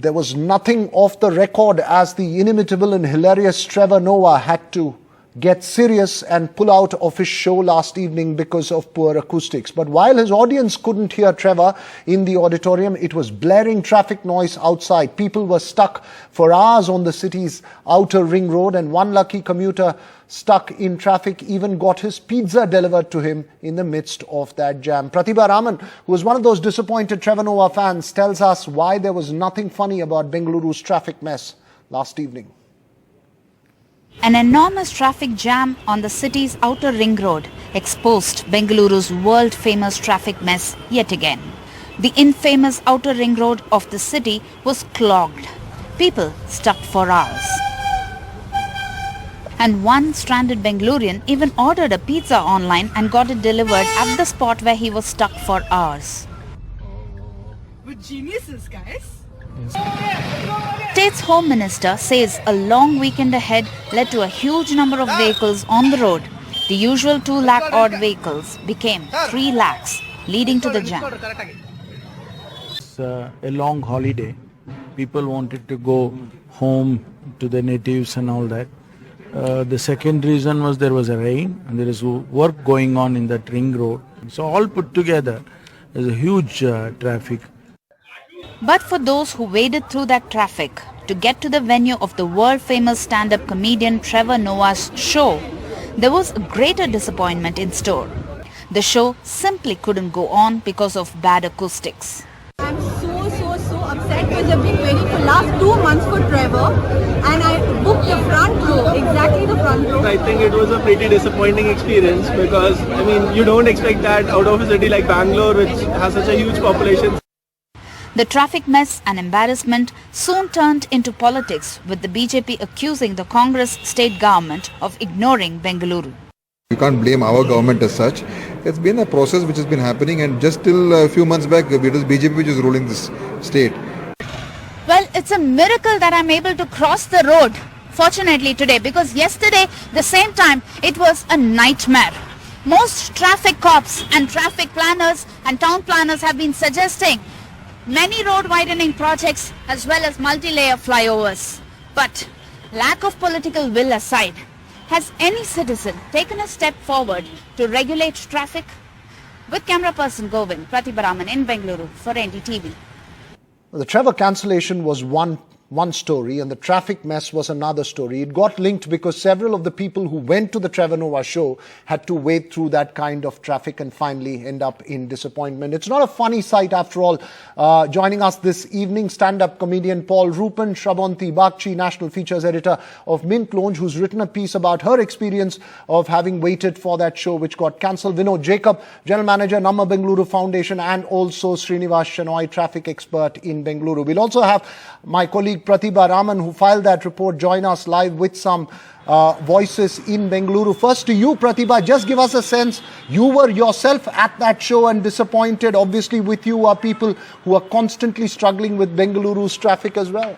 There was nothing off the record as the inimitable and hilarious Trevor Noah had to get serious and pull out of his show last evening because of poor acoustics. But while his audience couldn't hear Trevor in the auditorium, it was blaring traffic noise outside. People were stuck for hours on the city's outer ring road, and one lucky commuter stuck in traffic even got his pizza delivered to him in the midst of that jam. Pratibha Raman, who was one of those disappointed Trevor Noah fans, tells us why there was nothing funny about Bengaluru's traffic mess last evening. An enormous traffic jam on the city's outer ring road exposed Bengaluru's world-famous traffic mess yet again. The infamous outer ring road of the city was clogged. People stuck for hours. And one stranded Bengalurian even ordered a pizza online and got it delivered at the spot where he was stuck for hours. We're geniuses, guys. State's Home Minister says a long weekend ahead led to a huge number of vehicles on the road. The usual 2 lakh odd vehicles became 3 lakhs, leading to the jam. It's a long holiday. People wanted to go home to their natives and all that. The second reason was there was a rain and there is work going on in that ring road. So all put together, there's a huge traffic. But for those who waded through that traffic to get to the venue of the world-famous stand-up comedian Trevor Noah's show, there was a greater disappointment in store. The show simply couldn't go on because of bad acoustics. I'm so upset because I've been waiting for last 2 months for Trevor, and I booked the front row, exactly the front row. I think it was a pretty disappointing experience because, I mean, you don't expect that out of a city like Bangalore, which has such a huge population. The traffic mess and embarrassment soon turned into politics, with the BJP accusing the Congress state government of ignoring Bengaluru. You can't blame our government as such. It's been a process which has been happening, and just till a few months back it was BJP which was ruling this state. Well, it's a miracle that I'm able to cross the road, fortunately today, because yesterday, the same time, it was a nightmare. Most traffic cops and traffic planners and town planners have been suggesting many road widening projects as well as multi-layer flyovers. But lack of political will aside, has any citizen taken a step forward to regulate traffic? With camera person Govind, Pratibha Raman in Bengaluru for NDTV. The Trevor cancellation was one story and the traffic mess was another story. It got linked because several of the people who went to the Trevor Noah show had to wade through that kind of traffic and finally end up in disappointment. It's not a funny sight after all. Joining us this evening, stand-up comedian Paul Rupan, Shravanti Bagchi, National Features Editor of Mint Lounge, who's written a piece about her experience of having waited for that show which got cancelled. Vinod Jacob, General Manager, Namma Bengaluru Foundation, and also Srinivas Shenoy, traffic expert in Bengaluru. We'll also have my colleague Pratibha Raman, who filed that report, join us live with some voices in Bengaluru. First to you, Pratibha, just give us a sense. You were yourself at that show and disappointed. Obviously, with you are people who are constantly struggling with Bengaluru's traffic as well.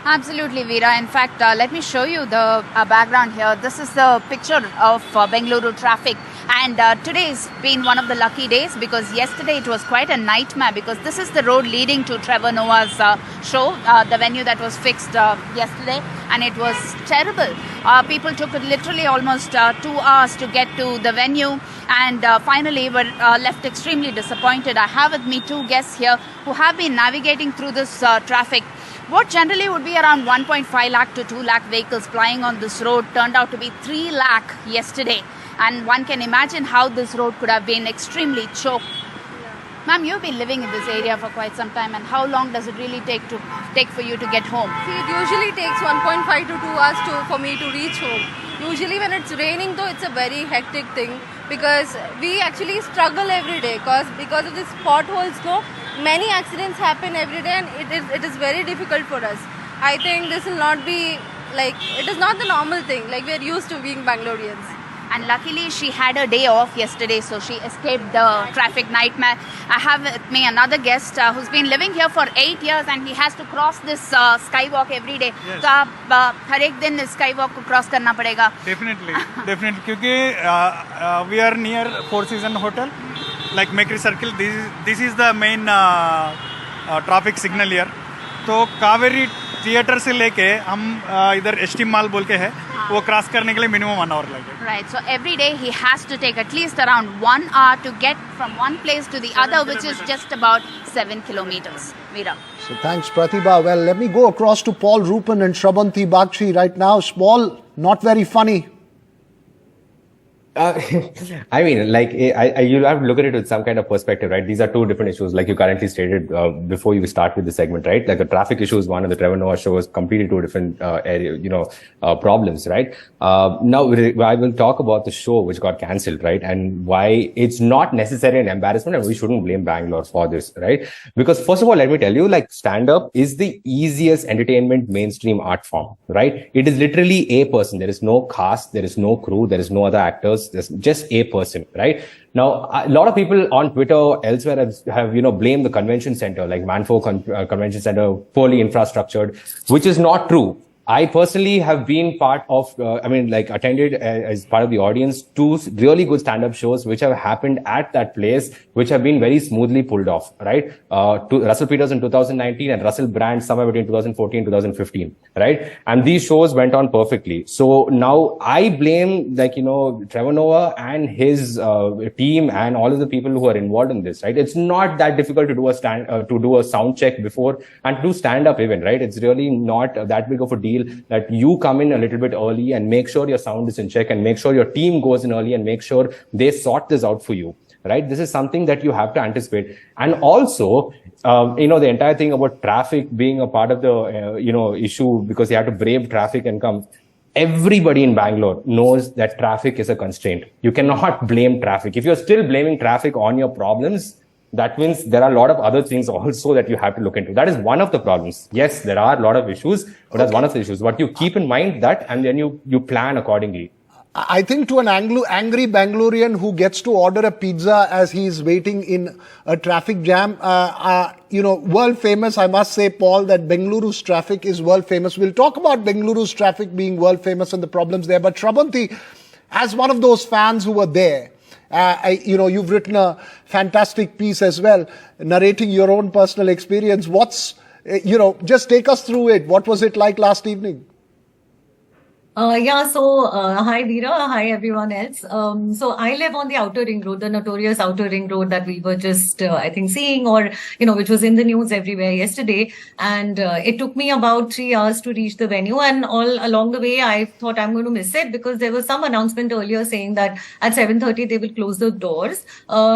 Absolutely, Veera. In fact, let me show you the background here. This is the picture of Bengaluru traffic. And today's been one of the lucky days because yesterday it was quite a nightmare because this is the road leading to Trevor Noah's show, the venue that was fixed yesterday, and it was terrible. People took literally almost 2 hours to get to the venue and finally were left extremely disappointed. I have with me 2 guests here who have been navigating through this traffic. What generally would be around 1.5 lakh to 2 lakh vehicles plying on this road turned out to be 3 lakh yesterday. And one can imagine how this road could have been extremely choked. Ma'am, you've been living in this area for quite some time, and how long does it really take for you to get home? See, it usually takes 1.5 to 2 hours for me to reach home. Usually when it's raining though, it's a very hectic thing because we actually struggle every day because of these potholes though. Many accidents happen every day and it is very difficult for us. I think this will not be like, it is not the normal thing, like we are used to being Bangaloreans. And luckily she had a day off yesterday, so she escaped the traffic nightmare. I have with me another guest who's been living here for 8 years and he has to cross this skywalk every day. Yes. So आप हर एक दिन इस skywalk को cross करना पड़ेगा. Definitely, definitely. क्योंकि we are near Four Seasons Hotel like Mekri Circle, this is the main traffic signal here. तो Kaveri theatre से लेके हम इधर एसटी मॉल बोल के है वो क्रॉस करने के लिए मिनिमम 1 hour लगेगा. Right. So every day he has to take at least around 1 hour to get from one place to the other, which is just about 7 kilometers. Veera. So thanks, Pratibha. Well, let me go across to Paul Rupan and Shravanti Bagchi right now. Paul, not very funny. I mean, like, you'll have to look at it with some kind of perspective, right? These are two different issues, like you currently stated before you start with the segment, right? Like the traffic issue is one, and the Trevor Noah show is completely two different problems, right? Now, I will talk about the show which got cancelled, right? And why it's not necessarily an embarrassment, and we shouldn't blame Bangalore for this, right? Because first of all, let me tell you, like, stand-up is the easiest entertainment mainstream art form, right? It is literally a person. There is no cast, there is no crew, there is no other actors. There's just a person, right? Now, a lot of people on Twitter or elsewhere have blamed the convention center, like Manfo Convention Center, poorly infrastructured, which is not true. I personally have been part of, attended as part of the audience, 2 really good stand-up shows which have happened at that place, which have been very smoothly pulled off, right? Russell Peters in 2019 and Russell Brand somewhere between 2014 and 2015, right? And these shows went on perfectly. So now I blame, Trevor Noah and his team and all of the people who are involved in this, right? It's not that difficult to do a sound check before and to do stand-up even, right? It's really not that big of a deal that you come in a little bit early and make sure your sound is in check and make sure your team goes in early and make sure they sort this out for you, right? This is something that you have to anticipate. And also, the entire thing about traffic being a part of the, issue because you have to brave traffic and come. Everybody in Bangalore knows that traffic is a constraint. You cannot blame traffic. If you're still blaming traffic on your problems, that means there are a lot of other things also that you have to look into. That is one of the problems. Yes, there are a lot of issues, but that's one of the issues. But you keep in mind that and then you plan accordingly. I think to an angry Bangalorean who gets to order a pizza as he's waiting in a traffic jam, world famous, I must say, Paul, that Bengaluru's traffic is world famous. We'll talk about Bengaluru's traffic being world famous and the problems there. But Shravanti, as one of those fans who were there, you've written a fantastic piece as well, narrating your own personal experience. Just take us through it. What was it like last evening? Hi Veera, hi everyone else. So I live on the outer ring road, the notorious outer ring road that we were just, seeing which was in the news everywhere yesterday. And it took me about 3 hours to reach the venue. And all along the way, I thought I'm going to miss it because there was some announcement earlier saying that at 7:30 they will close the doors,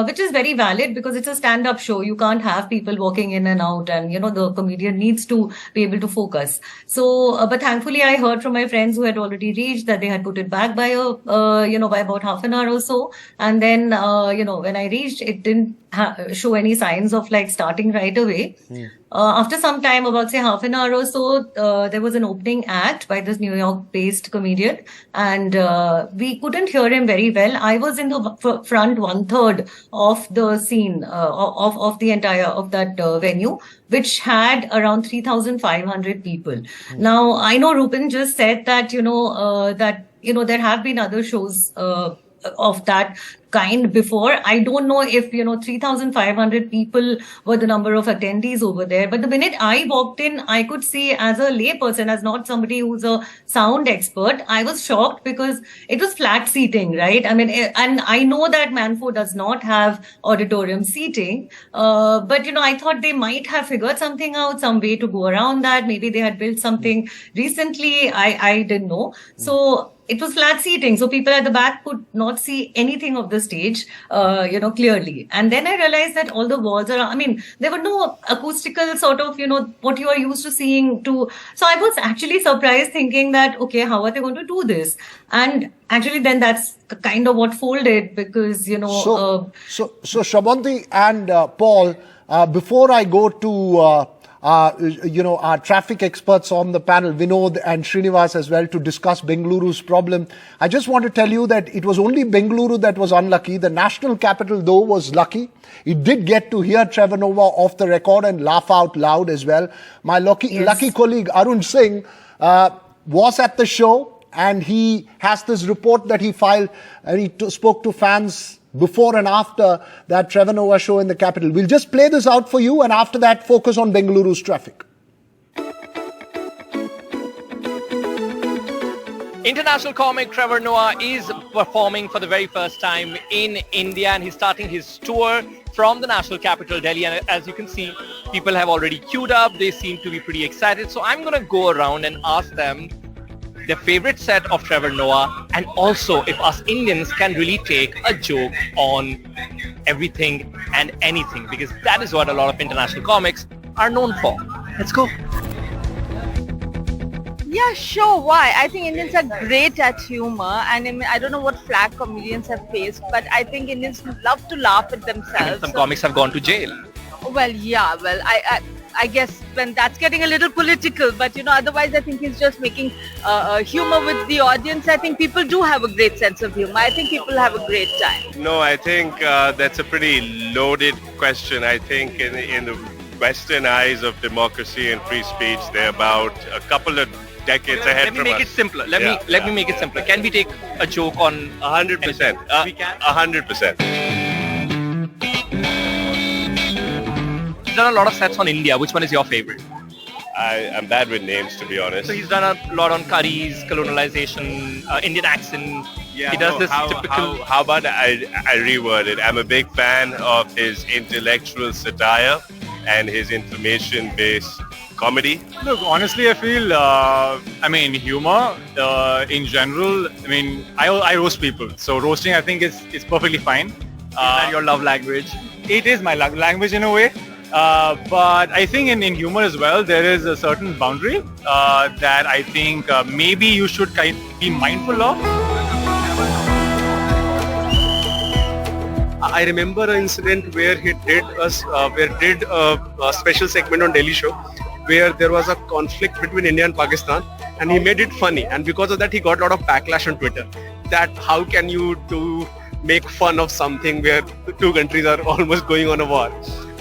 which is very valid because it's a stand-up show. You can't have people walking in and out and, the comedian needs to be able to focus. So, but thankfully I heard from my friends who had already reached that they had put it back by by about half an hour or so. And then, when I reached, it didn't show any signs of starting right away. After some time, about say half an hour or so, there was an opening act by this New York-based comedian, and we couldn't hear him very well. I was in the front 1/3 of the scene of the entire of that venue, which had around 3,500 people. Now I know Rupan just said that there have been other shows of that kind before. I don't know if 3,500 people were the number of attendees over there, but the minute I walked in, I could see, as a lay person, as not somebody who's a sound expert, I was shocked because it was flat seating, right? I mean, and I know that Manfo does not have auditorium seating, but I thought they might have figured something out, some way to go around that. Maybe they had built something recently. I didn't know. So it was flat seating, so people at the back could not see anything of the stage, clearly. And then I realized that all the walls are, there were no acoustical sort of, what you are used to seeing So I was actually surprised thinking that, okay, how are they going to do this? And actually then that's kind of what folded because, So Shravanti and Paul, before I go to our traffic experts on the panel, Vinod and Srinivas as well, to discuss Bengaluru's problem. I just want to tell you that it was only Bengaluru that was unlucky. The national capital, though, was lucky. It did get to hear Trevor Noah off the record and laugh out loud as well. My lucky colleague, Arun Singh, was at the show, and he has this report that he filed, and he spoke to fans before and after that Trevor Noah show in the capital. We'll just play this out for you and after that focus on Bengaluru's traffic. International comic Trevor Noah is performing for the very first time in India, and he's starting his tour from the national capital, Delhi. And as you can see, people have already queued up. They seem to be pretty excited. So I'm going to go around and ask them their favorite set of Trevor Noah, and also if us Indians can really take a joke on everything and anything, because that is what a lot of international comics are known for. Let's go. Yeah, sure. Why? I think Indians are great at humor, and I don't know what flag comedians have faced, but I think Indians love to laugh at themselves. Some comics have gone to jail. Well, yeah. Well, I guess when that's getting a little political, but otherwise I think he's just making humor with the audience. I think people do have a great sense of humor. I think people have a great time. No, I think that's a pretty loaded question. I think in the Western eyes of democracy and free speech, they're about a couple of decades ahead from us. Let me make it simpler. Let me make it simpler. Can we take a joke on 100%? We can. 100%. He's done a lot of sets on India. Which one is your favorite? I'm bad with names, to be honest. So he's done a lot on curries, colonialization, Indian accent. Yeah, he does this how, typical... How about I reword it? I'm a big fan of his intellectual satire and his information-based comedy. Look, honestly, I feel, humor in general, I roast people. So roasting, I think, is perfectly fine. Is that your love language? It is my language in a way. But I think in humor as well, there is a certain boundary that I think maybe you should be mindful of. I remember an incident where he did a special segment on Daily Show where there was a conflict between India and Pakistan, and he made it funny, and because of that he got a lot of backlash on Twitter that how can you make fun of something where the two countries are almost going on a war.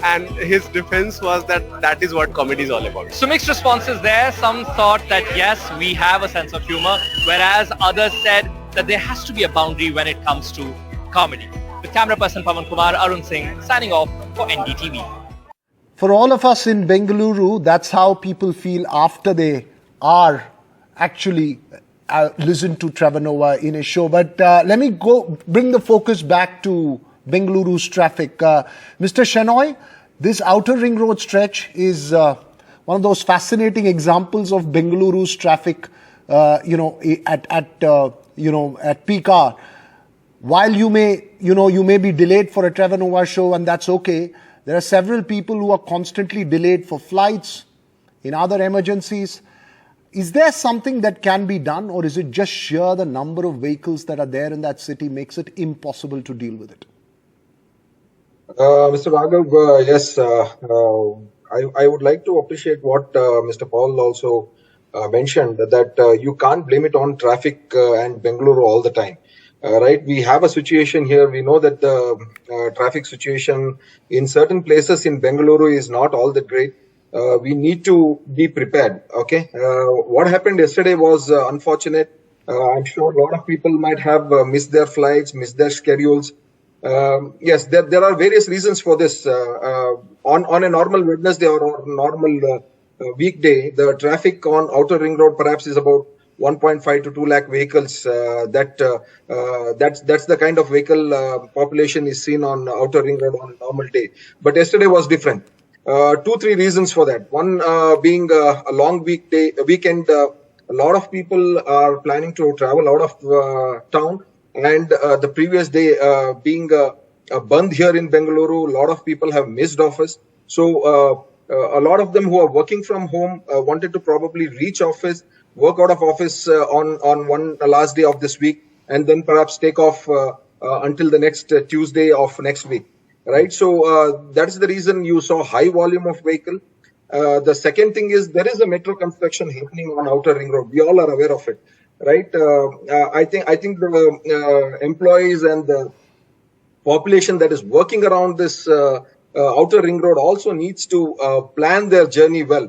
And his defense was that is what comedy is all about. So mixed responses there. Some thought that yes, we have a sense of humor, whereas others said that there has to be a boundary when it comes to comedy. With camera person Pavan Kumar, Arun Singh signing off for NDTV. For all of us in Bengaluru, that's how people feel after they are actually listen to Trevor Noah in a show. But let me bring the focus back to Bengaluru's traffic. Mr. Shenoy, this outer ring road stretch is one of those fascinating examples of Bengaluru's traffic, at peak hour. While you may be delayed for a Trevor Noah show, and that's okay, there are several people who are constantly delayed for flights, in other emergencies. Is there something that can be done, or is it just sheer the number of vehicles that are there in that city makes it impossible to deal with it? Mr. Raghav, yes, I would like to appreciate what Mr. Paul also mentioned, that you can't blame it on traffic and Bengaluru all the time. Right, we have a situation here. We know that the traffic situation in certain places in Bengaluru is not all that great. We need to be prepared. Okay, what happened yesterday was unfortunate. I'm sure a lot of people might have missed their flights, missed their schedules. Yes, there are various reasons for this. On a normal Wednesday or normal weekday, the traffic on Outer Ring Road perhaps is about 1.5 to 2 lakh vehicles. That's the kind of vehicle population is seen on Outer Ring Road on a normal day. But yesterday was different. 2-3 reasons for that. One being a long weekend. A lot of people are planning to travel out of town, and the previous day being a Bandh here in Bengaluru, a lot of people have missed office. So a lot of them who are working from home wanted to probably reach office, work out of office on one last day of this week, and then perhaps take off until the next Tuesday of next week. Right. So that's the reason you saw high volume of vehicle. The second thing is there is a metro construction happening on Outer Ring Road. We all are aware of it. Right. I think the employees and the population that is working around this Outer Ring Road also needs to plan their journey well.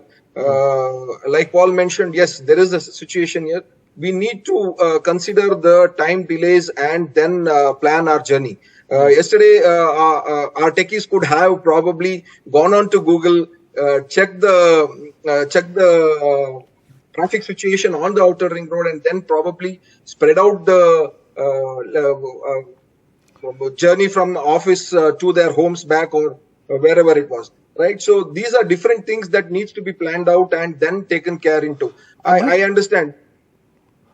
Like Paul mentioned, yes, there is a situation here. We need to consider the time delays and then plan our journey. Yesterday, our techies could have probably gone on to Google, check the traffic situation on the outer ring road, and then probably spread out the journey from office to their homes back or wherever it was. Right. So these are different things that needs to be planned out and then taken care into. I understand.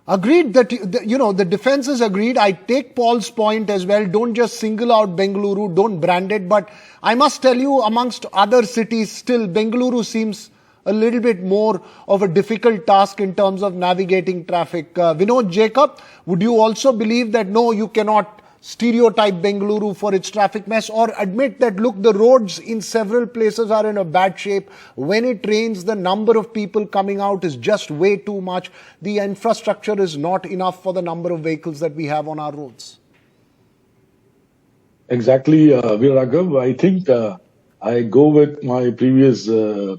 Agreed that, the defense is agreed. I take Paul's point as well. Don't just single out Bengaluru, don't brand it. But I must tell you, amongst other cities, still Bengaluru seems a little bit more of a difficult task in terms of navigating traffic. Vinod Jacob, would you also believe that no, you cannot stereotype Bengaluru for its traffic mess, or admit that, look, the roads in several places are in a bad shape. When it rains, the number of people coming out is just way too much. The infrastructure is not enough for the number of vehicles that we have on our roads. Exactly, Viraghav. I think I go with my previous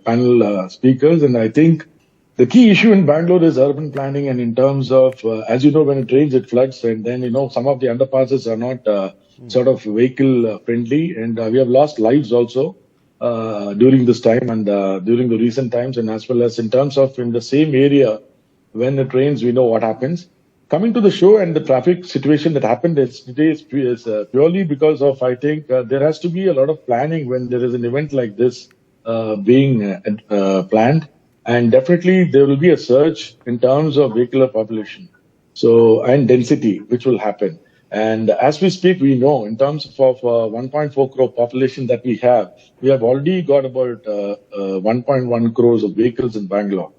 panel speakers, and I think the key issue in Bangalore is urban planning, and in terms of, as you know, when it rains, it floods, and then, some of the underpasses are not sort of vehicle friendly, and we have lost lives also during this time and during the recent times, and as well as in terms of in the same area, when it rains, we know what happens. Coming to the show and the traffic situation that happened today is purely because of, I think, there has to be a lot of planning when there is an event like this being planned. And definitely there will be a surge in terms of vehicular population, and density, which will happen. And as we speak, we know in terms of 1.4 crore population that we have already got about 1.1 crores of vehicles in Bangalore.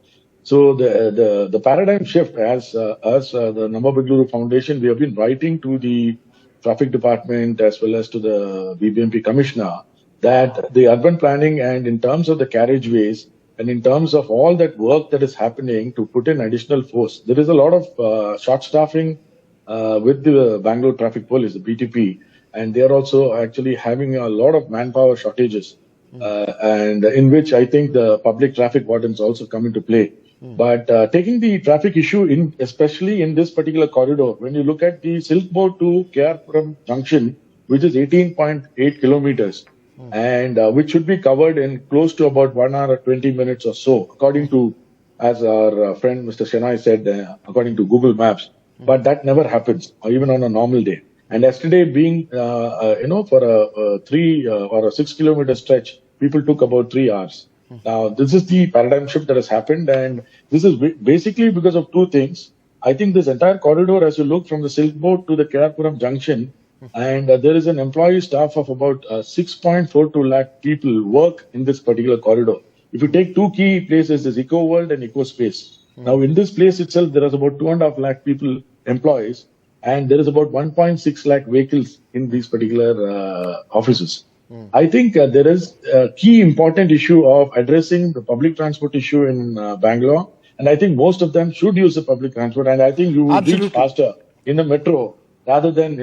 So the paradigm shift, as the Nama Bengaluru Foundation, we have been writing to the traffic department as well as to the BBMP commissioner that the urban planning and in terms of the carriageways, and in terms of all that work that is happening to put in additional force, there is a lot of short staffing with the Bangalore Traffic Police, the BTP, and they are also actually having a lot of manpower shortages, and in which I think the public traffic wardens also come into play. But taking the traffic issue especially in this particular corridor, when you look at the Silk Board to KR Junction, which is 18.8 kilometers, and which should be covered in close to about 1 hour 20 minutes or so, according to, as our friend Mr. Shenoy said, according to Google Maps. But that never happens, or even on a normal day. And yesterday being, for a 3 or a 6 kilometer stretch, people took about 3 hours. Now, this is the paradigm shift that has happened, and this is basically because of two things. I think this entire corridor, as you look from the Silk Board to the KR Junction, and there is an employee staff of about 6.42 lakh people work in this particular corridor. If you take two key places, there's Eco World and Eco Space. Now, in this place itself, there is about 2.5 lakh people, employees, and there is about 1.6 lakh vehicles in these particular offices. I think there is a key important issue of addressing the public transport issue in Bangalore, and I think most of them should use the public transport, and I think you will reach faster in the metro rather than,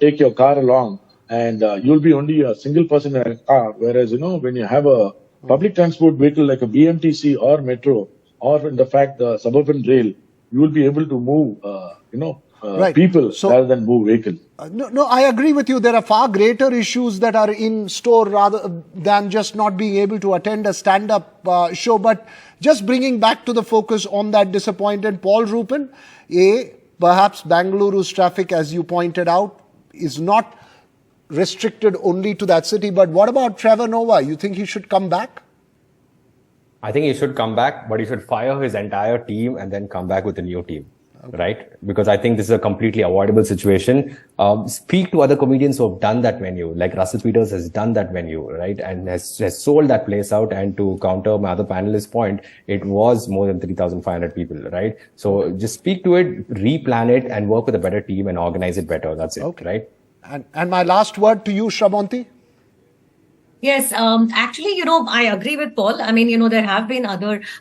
take your car along, and you'll be only a single person in a car. Whereas, when you have a public transport vehicle like a BMTC or metro, or in the fact the suburban rail, you will be able to move, people rather than move vehicles. No, I agree with you. There are far greater issues that are in store rather than just not being able to attend a stand-up show. But just bringing back to the focus on that disappointed Paul Rupin, perhaps Bengaluru's traffic, as you pointed out, is not restricted only to that city. But what about Trevor Noah? You think he should come back? I think he should come back, but he should fire his entire team and then come back with a new team. Okay. Right? Because I think this is a completely avoidable situation. Speak to other comedians who have done that venue, like Russell Peters has done that venue, right? And has sold that place out. And to counter my other panelist's point, it was more than 3,500 people, right? So just speak to it, replan it, and work with a better team and organize it better. That's it, right? And my last word to you, Shravanti. Yes, actually, I agree with Paul. I mean, there have been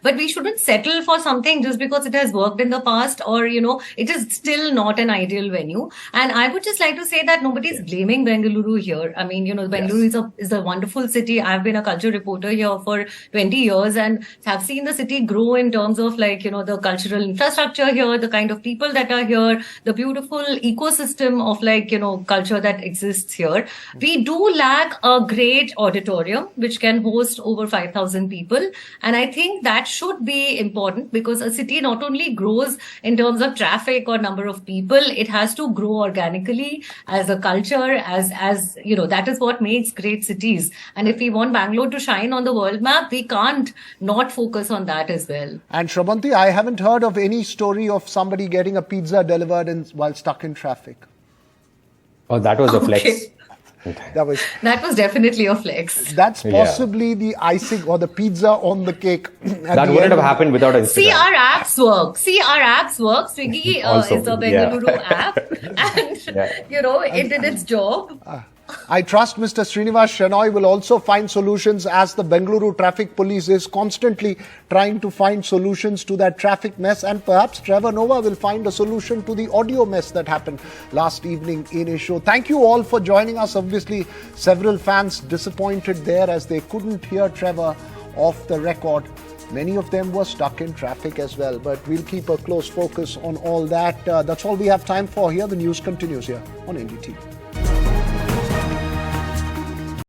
but we shouldn't settle for something just because it has worked in the past or, it is still not an ideal venue. And I would just like to say that nobody's blaming Bengaluru here. I mean, Bengaluru is a wonderful city. I've been a culture reporter here for 20 years and have seen the city grow in terms of the cultural infrastructure here, the kind of people that are here, the beautiful ecosystem of culture that exists here. We do lack a great auditorium which can host over 5,000 people, and I think that should be important because a city not only grows in terms of traffic or number of people, it has to grow organically as a culture, as that is what makes great cities. And if we want Bangalore to shine on the world map, we can't not focus on that as well. And Shravanti, I haven't heard of any story of somebody getting a pizza delivered while stuck in traffic. Oh, that was a flex. That was definitely a flex. That's possibly the icing or the pizza on the cake. That wouldn't have happened without Instagram. See, our apps work. Swiggy is the Bengaluru app. And, it did its job. I trust Mr. Srinivas Shenoy will also find solutions, as the Bengaluru Traffic Police is constantly trying to find solutions to that traffic mess, and perhaps Trevor Noah will find a solution to the audio mess that happened last evening in his show. Thank you all for joining us. Obviously, several fans disappointed there as they couldn't hear Trevor off the record. Many of them were stuck in traffic as well, but we'll keep a close focus on all that. That's all we have time for here. The news continues here on NDTV.